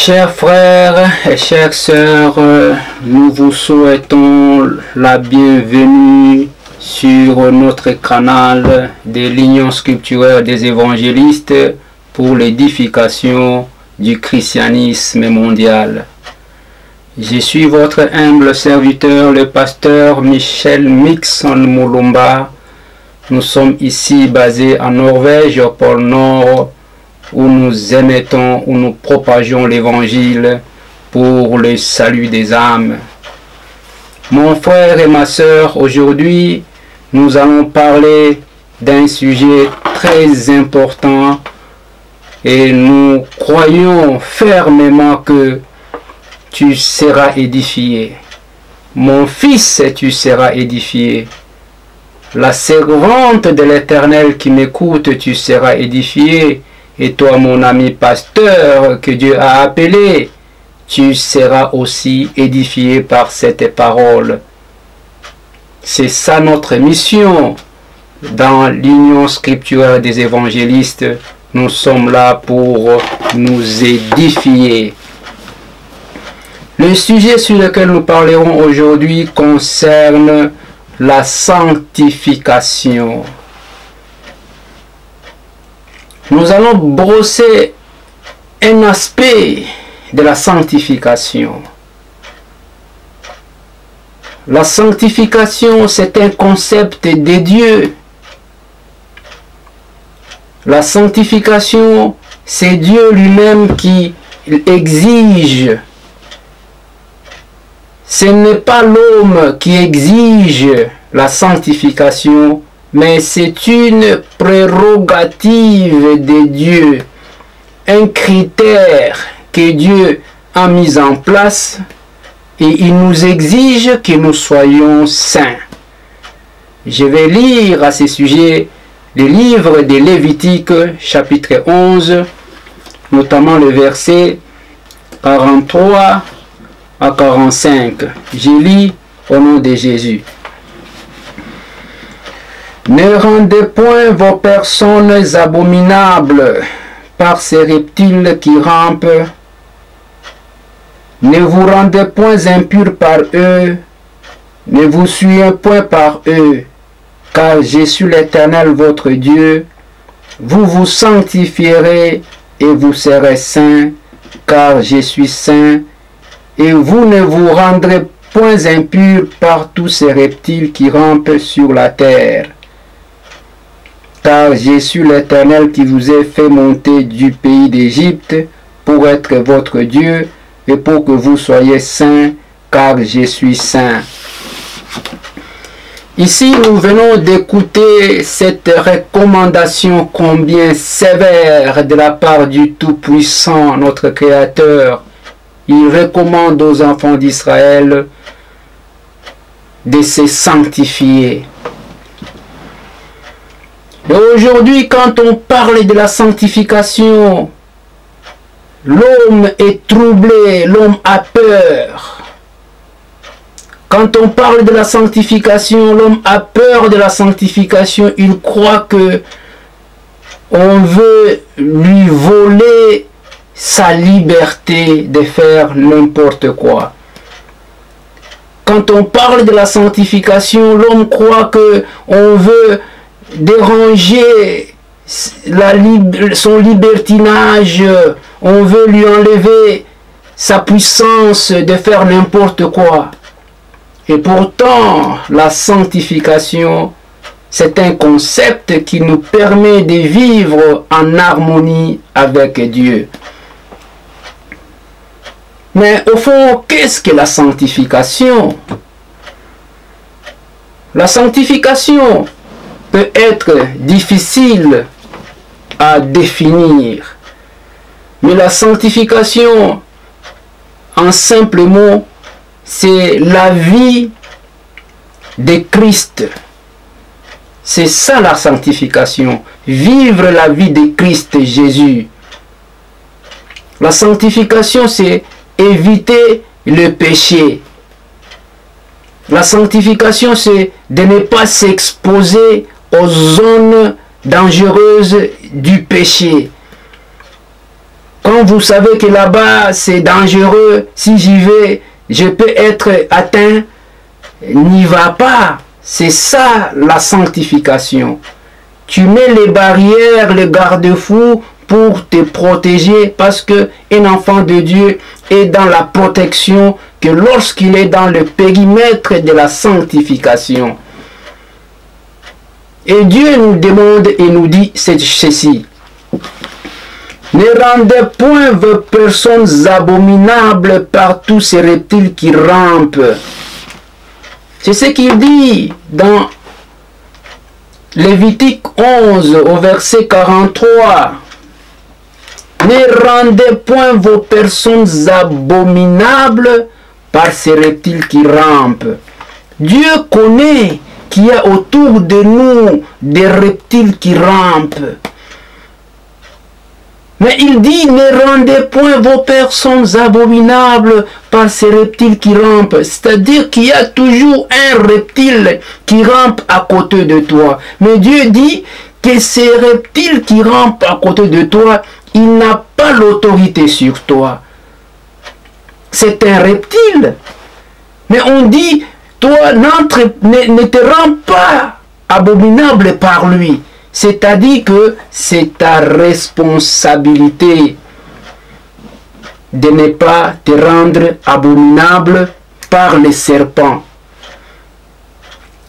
Chers frères et chères sœurs, nous vous souhaitons la bienvenue sur notre canal de l'Union scripturaire des évangélistes pour l'édification du christianisme mondial. Je suis votre humble serviteur, le pasteur Michel Mixon Moulumba. Nous sommes ici basés en Norvège, au pôle Nord, où nous émettons, où nous propageons l'évangile pour le salut des âmes. Mon frère et ma sœur, aujourd'hui, nous allons parler d'un sujet très important et nous croyons fermement que tu seras édifié. Mon fils, tu seras édifié. La servante de l'Éternel qui m'écoute, tu seras édifié. Et toi, mon ami pasteur que Dieu a appelé, tu seras aussi édifié par cette parole. C'est ça notre mission dans l'Union scripturaire des évangélistes. Nous sommes là pour nous édifier. Le sujet sur lequel nous parlerons aujourd'hui concerne la sanctification. Nous allons brosser un aspect de la sanctification. La sanctification, c'est un concept de Dieu. La sanctification, c'est Dieu lui-même qui exige. Ce n'est pas l'homme qui exige la sanctification, mais c'est une prérogative de Dieu, un critère que Dieu a mis en place et il nous exige que nous soyons saints. Je vais lire à ce sujet le livre de Lévitique, chapitre 11, notamment le verset 43 à 45. Je lis au nom de Jésus. Ne rendez point vos personnes abominables par ces reptiles qui rampent. Ne vous rendez point impurs par eux. Ne vous souillez point par eux. Car je suis l'Éternel votre Dieu. Vous vous sanctifierez et vous serez saints, car je suis saint. Et vous ne vous rendrez point impurs par tous ces reptiles qui rampent sur la terre. Car je suis l'Éternel qui vous ai fait monter du pays d'Égypte pour être votre Dieu et pour que vous soyez saints, car je suis saint. Ici, nous venons d'écouter cette recommandation combien sévère de la part du Tout-Puissant, notre Créateur. Il recommande aux enfants d'Israël de se sanctifier. Et aujourd'hui, quand on parle de la sanctification, l'homme est troublé, l'homme a peur. Quand on parle de la sanctification, l'homme a peur de la sanctification. Il croit que on veut lui voler sa liberté de faire n'importe quoi. Quand on parle de la sanctification, l'homme croit que on veut déranger son libertinage, on veut lui enlever sa puissance de faire n'importe quoi. Et pourtant, la sanctification, c'est un concept qui nous permet de vivre en harmonie avec Dieu. Mais au fond, qu'est-ce que la sanctification? La sanctification peut être difficile à définir. Mais la sanctification, en simple mot, c'est la vie de Christ. C'est ça la sanctification. Vivre la vie de Christ Jésus. La sanctification, c'est éviter le péché. La sanctification, c'est de ne pas s'exposer aux zones dangereuses du péché. Quand vous savez que là-bas c'est dangereux, si j'y vais, je peux être atteint, n'y va pas. C'est ça la sanctification. Tu mets les barrières, les garde-fous pour te protéger, parce que un enfant de Dieu est dans la protection que lorsqu'il est dans le périmètre de la sanctification. Et Dieu nous demande et nous dit ceci: ne rendez point vos personnes abominables par tous ces reptiles qui rampent. C'est ce qu'il dit dans Lévitique 11 au verset 43. Ne rendez point vos personnes abominables par ces reptiles qui rampent. Dieu connaît qu'il y a autour de nous des reptiles qui rampent. Mais il dit, ne rendez point vos personnes abominables par ces reptiles qui rampent. C'est-à-dire qu'il y a toujours un reptile qui rampe à côté de toi. Mais Dieu dit que ces reptiles qui rampent à côté de toi, il n'a pas l'autorité sur toi. C'est un reptile. Mais on dit, toi, ne te rends pas abominable par lui. C'est-à-dire que c'est ta responsabilité de ne pas te rendre abominable par les serpents.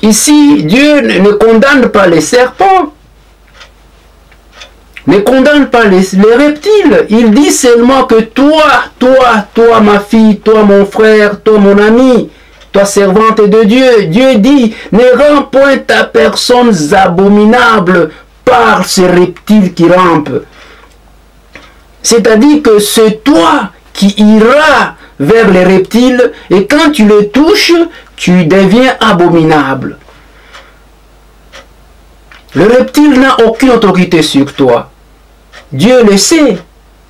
Ici, Dieu ne condamne pas les serpents, ne condamne pas les reptiles. Il dit seulement que toi ma fille, toi mon frère, toi mon ami, toi servante de Dieu, Dieu dit, ne rends point ta personne abominable par ces reptiles qui rampent. C'est-à-dire que c'est toi qui iras vers les reptiles et quand tu les touches, tu deviens abominable. Le reptile n'a aucune autorité sur toi. Dieu le sait.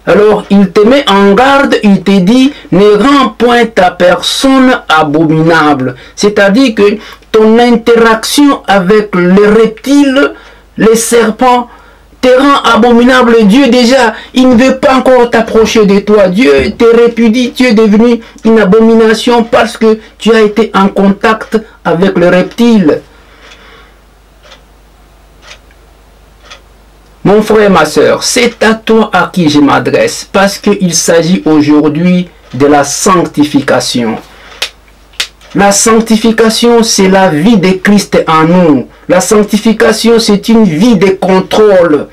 Alors, il te met en garde, il te dit, ne rends point ta personne abominable. C'est-à-dire que ton interaction avec les reptiles, les serpents, te rend abominable. Dieu déjà, il ne veut pas encore t'approcher de toi. Dieu te répudie, tu es devenu une abomination parce que tu as été en contact avec le reptile. Mon frère, ma soeur, c'est à toi à qui je m'adresse parce qu'il s'agit aujourd'hui de la sanctification. La sanctification, c'est la vie de Christ en nous. La sanctification, c'est une vie de contrôle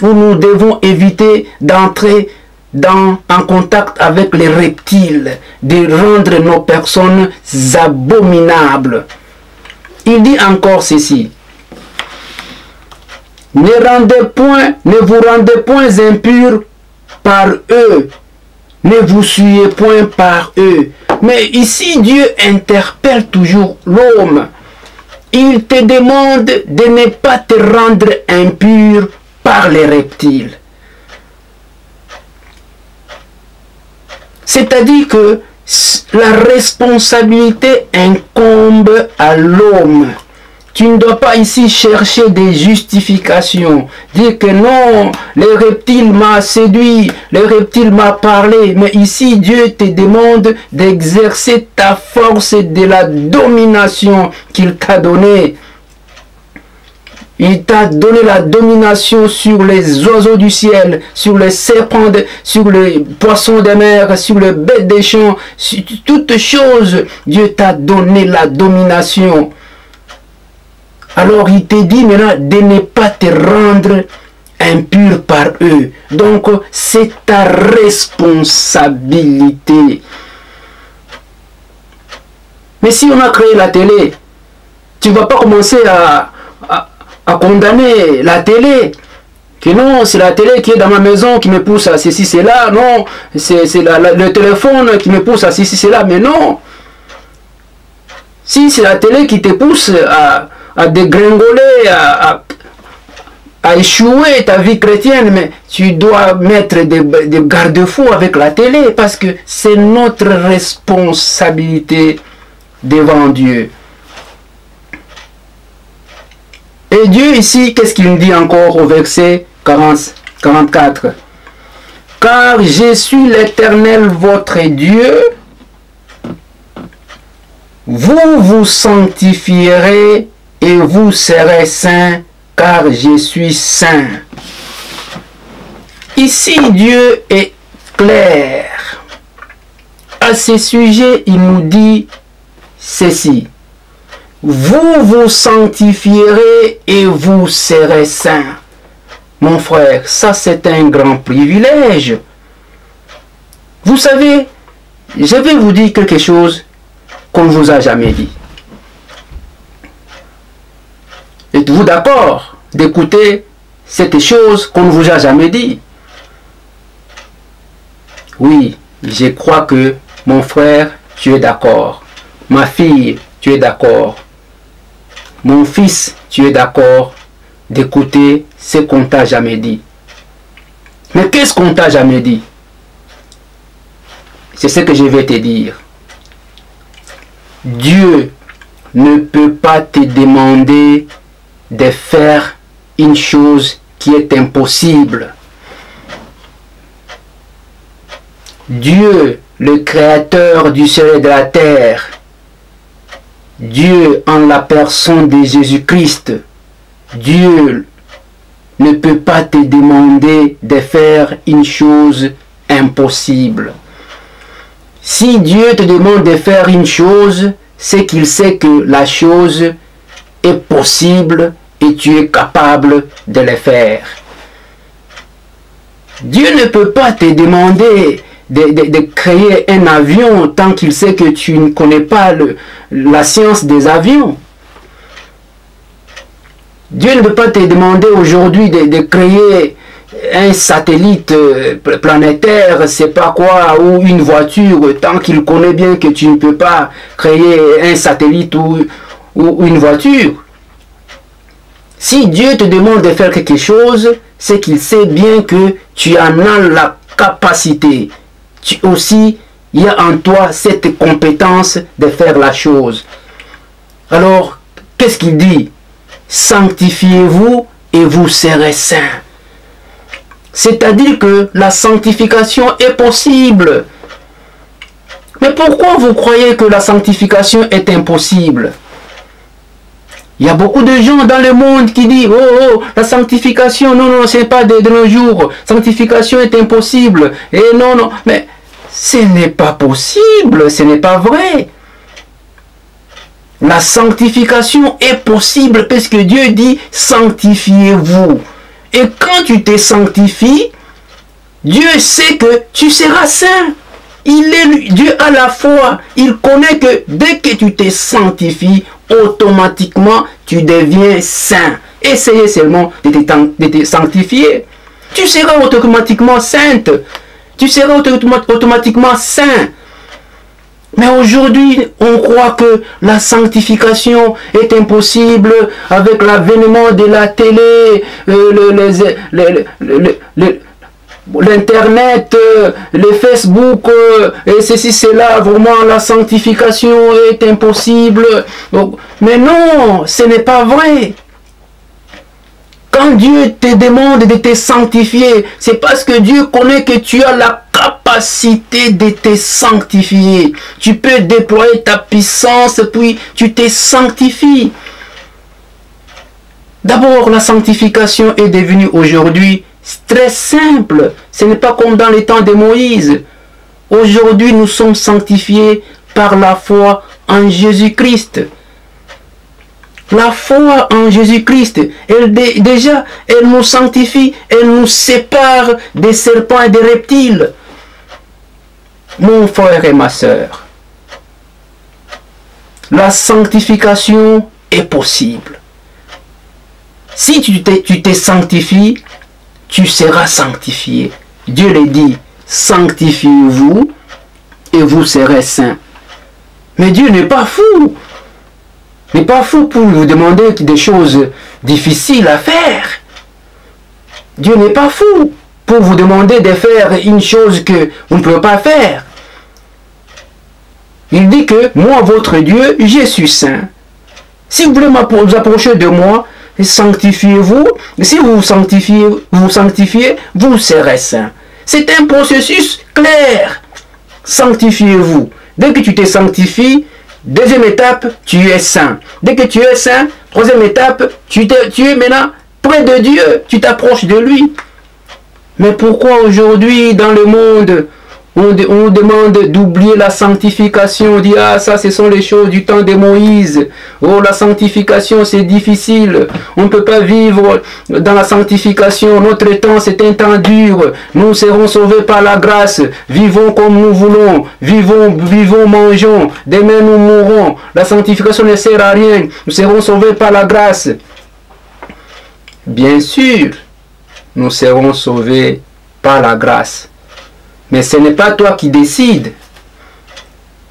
où nous devons éviter d'entrer en contact avec les reptiles, de rendre nos personnes abominables. Il dit encore ceci. Ne vous rendez point impurs par eux, ne vous souillez point par eux. Mais ici, Dieu interpelle toujours l'homme. Il te demande de ne pas te rendre impur par les reptiles. C'est-à-dire que la responsabilité incombe à l'homme. Tu ne dois pas ici chercher des justifications. Dire que non, les reptiles m'ont séduit, les reptiles m'ont parlé. Mais ici, Dieu te demande d'exercer ta force de la domination qu'il t'a donnée. Il t'a donné la domination sur les oiseaux du ciel, sur les serpents, sur les poissons des mers, sur les bêtes des champs, sur toutes choses. Dieu t'a donné la domination. Alors il te dit maintenant de ne pas te rendre impur par eux. Donc c'est ta responsabilité. Mais si on a créé la télé, tu ne vas pas commencer à condamner la télé. Que non, c'est la télé qui est dans ma maison qui me pousse à ceci, cela. Non, c'est le téléphone qui me pousse à ceci, cela. Mais non. Si c'est la télé qui te pousse à dégringoler, à échouer ta vie chrétienne, mais tu dois mettre des garde-fous avec la télé parce que c'est notre responsabilité devant Dieu. Et Dieu ici, qu'est-ce qu'il nous dit encore au verset 44? car je suis l'Éternel votre Dieu. Vous vous sanctifierez et vous serez saints, car je suis saint. Ici, Dieu est clair. À ce sujet, il nous dit ceci. Vous vous sanctifierez et vous serez saints. Mon frère, ça c'est un grand privilège. Vous savez, je vais vous dire quelque chose qu'on ne vous a jamais dit. Êtes-vous d'accord d'écouter cette chose qu'on ne vous a jamais dit? Oui, je crois que mon frère, tu es d'accord. Ma fille, tu es d'accord. Mon fils, tu es d'accord d'écouter ce qu'on t'a jamais dit. Mais qu'est-ce qu'on t'a jamais dit? C'est ce que je vais te dire. Dieu ne peut pas te demander de faire une chose qui est impossible. Dieu, le créateur du ciel et de la terre, Dieu en la personne de Jésus-Christ, Dieu ne peut pas te demander de faire une chose impossible. Si Dieu te demande de faire une chose, c'est qu'il sait que la chose est possible et tu es capable de le faire. Dieu ne peut pas te demander de créer un avion tant qu'il sait que tu ne connais pas la science des avions. Dieu ne peut pas te demander aujourd'hui de créer un satellite planétaire, c'est pas quoi, ou une voiture, tant qu'il connaît bien que tu ne peux pas créer un satellite ou une voiture. Si Dieu te demande de faire quelque chose, c'est qu'il sait bien que tu en as la capacité. Il y a en toi cette compétence de faire la chose. Alors, qu'est-ce qu'il dit? Sanctifiez-vous et vous serez saints. C'est-à-dire que la sanctification est possible. Mais pourquoi vous croyez que la sanctification est impossible? Il y a beaucoup de gens dans le monde qui disent oh, la sanctification, non, ce n'est pas de nos jours. Sanctification est impossible. Et non, mais ce n'est pas possible, ce n'est pas vrai. La sanctification est possible parce que Dieu dit sanctifiez-vous. Et quand tu te sanctifies, Dieu sait que tu seras saint. Dieu a la foi. Il connaît que dès que tu te sanctifies, automatiquement tu deviens saint. Essayez seulement de te sanctifier. Tu seras automatiquement sainte. Tu seras automatiquement saint. Mais aujourd'hui, on croit que la sanctification est impossible avec l'avènement de la télé, l'internet, le Facebook, et ceci, cela, vraiment la sanctification est impossible. Mais non, ce n'est pas vrai. Quand Dieu te demande de te sanctifier, c'est parce que Dieu connaît que tu as la capacité de te sanctifier. Tu peux déployer ta puissance, puis tu te sanctifies. D'abord, la sanctification est devenue aujourd'hui très simple. Ce n'est pas comme dans les temps de Moïse. Aujourd'hui, nous sommes sanctifiés par la foi en Jésus-Christ. La foi en Jésus-Christ, elle nous sanctifie, elle nous sépare des serpents et des reptiles. Mon frère et ma sœur, la sanctification est possible. Si tu te sanctifies, tu seras sanctifié. Dieu le dit, sanctifiez-vous et vous serez saints. Mais Dieu n'est pas fou. Il n'est pas fou pour vous demander des choses difficiles à faire. Dieu n'est pas fou pour vous demander de faire une chose que vous ne pouvez pas faire. Il dit que moi, votre Dieu, je suis saint. Si vous voulez vous approcher de moi, sanctifiez-vous. Si vous vous sanctifiez, vous serez saint. C'est un processus clair. Sanctifiez-vous. Dès que tu te sanctifies, deuxième étape, tu es saint. Dès que tu es saint, troisième étape, tu es maintenant près de Dieu. Tu t'approches de lui. Mais pourquoi aujourd'hui, dans le monde, on demande d'oublier la sanctification? On dit, ah, ça, ce sont les choses du temps de Moïse. Oh, la sanctification, c'est difficile. On ne peut pas vivre dans la sanctification. Notre temps, c'est un temps dur. Nous serons sauvés par la grâce. Vivons comme nous voulons. Vivons, mangeons. Demain, nous mourrons. La sanctification ne sert à rien. Nous serons sauvés par la grâce. Bien sûr, nous serons sauvés par la grâce. Mais ce n'est pas toi qui décides.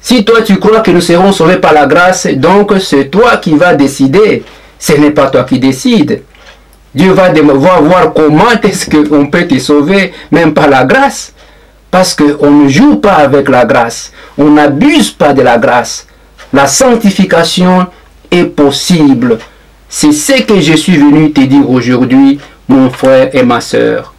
Si toi tu crois que nous serons sauvés par la grâce, donc c'est toi qui vas décider. Ce n'est pas toi qui décides. Dieu va voir comment est-ce qu'on peut te sauver, même par la grâce. Parce qu'on ne joue pas avec la grâce. On n'abuse pas de la grâce. La sanctification est possible. C'est ce que je suis venu te dire aujourd'hui, mon frère et ma sœur.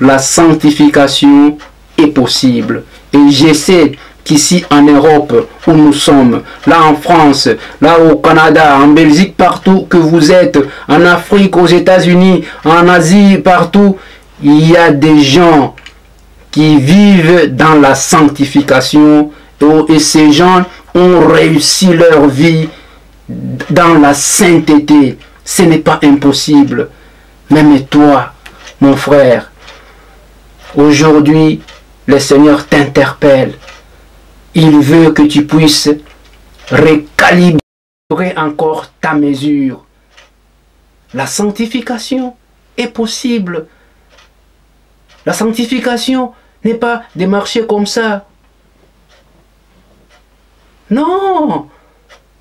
La sanctification est possible. Et je sais qu'ici en Europe où nous sommes, là en France, là au Canada, en Belgique, partout que vous êtes, en Afrique, aux États-Unis, en Asie, partout, il y a des gens qui vivent dans la sanctification et ces gens ont réussi leur vie dans la sainteté. Ce n'est pas impossible. Même toi, mon frère, aujourd'hui, le Seigneur t'interpelle. Il veut que tu puisses recalibrer encore ta mesure. La sanctification est possible. La sanctification n'est pas de marcher comme ça. Non,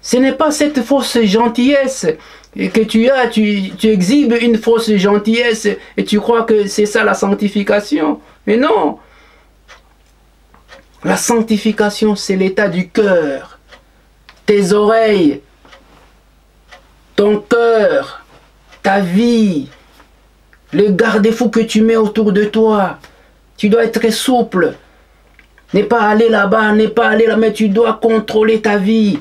ce n'est pas cette fausse gentillesse que tu as. Tu exhibes une fausse gentillesse et tu crois que c'est ça la sanctification. Mais non. La sanctification, c'est l'état du cœur. Tes oreilles, ton cœur, ta vie, le garde-fou que tu mets autour de toi. Tu dois être souple. Ne pas aller là-bas, ne pas aller là, mais tu dois contrôler ta vie.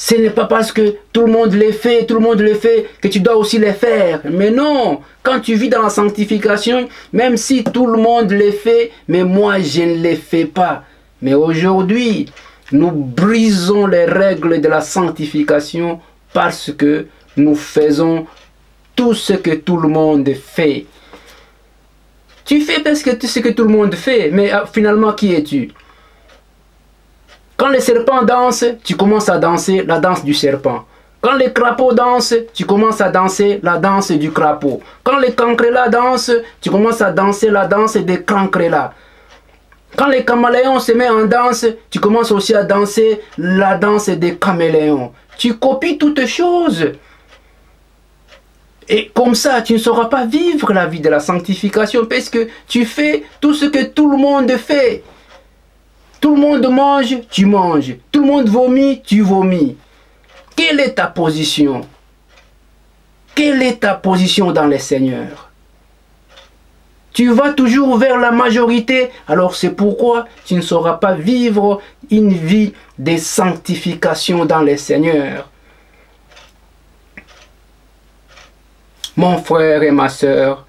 Ce n'est pas parce que tout le monde les fait, que tu dois aussi les faire. Mais non, quand tu vis dans la sanctification, même si tout le monde les fait, mais moi je ne les fais pas. Mais aujourd'hui, nous brisons les règles de la sanctification parce que nous faisons tout ce que tout le monde fait. Tu fais presque tout ce que tout le monde fait, mais finalement qui es-tu? Quand les serpents dansent, tu commences à danser la danse du serpent. Quand les crapauds dansent, tu commences à danser la danse du crapaud. Quand les cancrelats dansent, tu commences à danser la danse des cancrelats. Quand les caméléons se mettent en danse, tu commences aussi à danser la danse des caméléons. Tu copies toutes choses. Et comme ça, tu ne sauras pas vivre la vie de la sanctification parce que tu fais tout ce que tout le monde fait. Tout le monde mange, tu manges. Tout le monde vomit, tu vomis. Quelle est ta position? Quelle est ta position dans le Seigneur? Tu vas toujours vers la majorité, alors c'est pourquoi tu ne sauras pas vivre une vie de sanctification dans le Seigneur. Mon frère et ma sœur,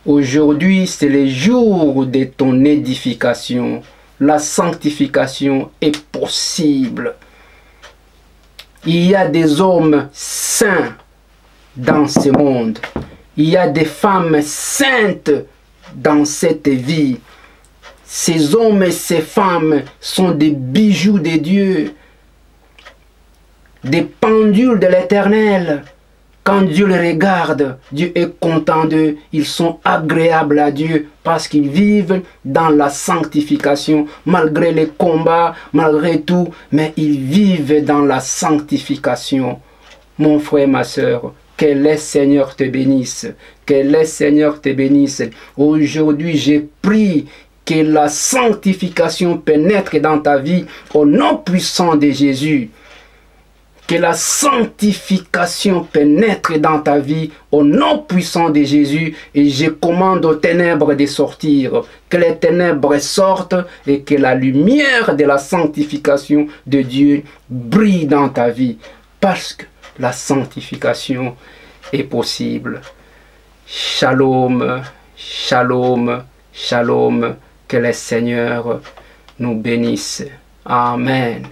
aujourd'hui c'est le jour de ton édification. La sanctification est possible. Il y a des hommes saints dans ce monde. Il y a des femmes saintes dans cette vie. Ces hommes et ces femmes sont des bijoux de Dieu, des pendules de l'Éternel. Quand Dieu les regarde, Dieu est content d'eux. Ils sont agréables à Dieu parce qu'ils vivent dans la sanctification. Malgré les combats, malgré tout, mais ils vivent dans la sanctification. Mon frère, ma soeur, que le Seigneur te bénisse. Que le Seigneur te bénisse. Aujourd'hui, j'ai prié que la sanctification pénètre dans ta vie au nom puissant de Jésus. Que la sanctification pénètre dans ta vie au nom puissant de Jésus. Et je commande aux ténèbres de sortir. Que les ténèbres sortent et que la lumière de la sanctification de Dieu brille dans ta vie. Parce que la sanctification est possible. Shalom, shalom, shalom. Que le Seigneur nous bénisse. Amen.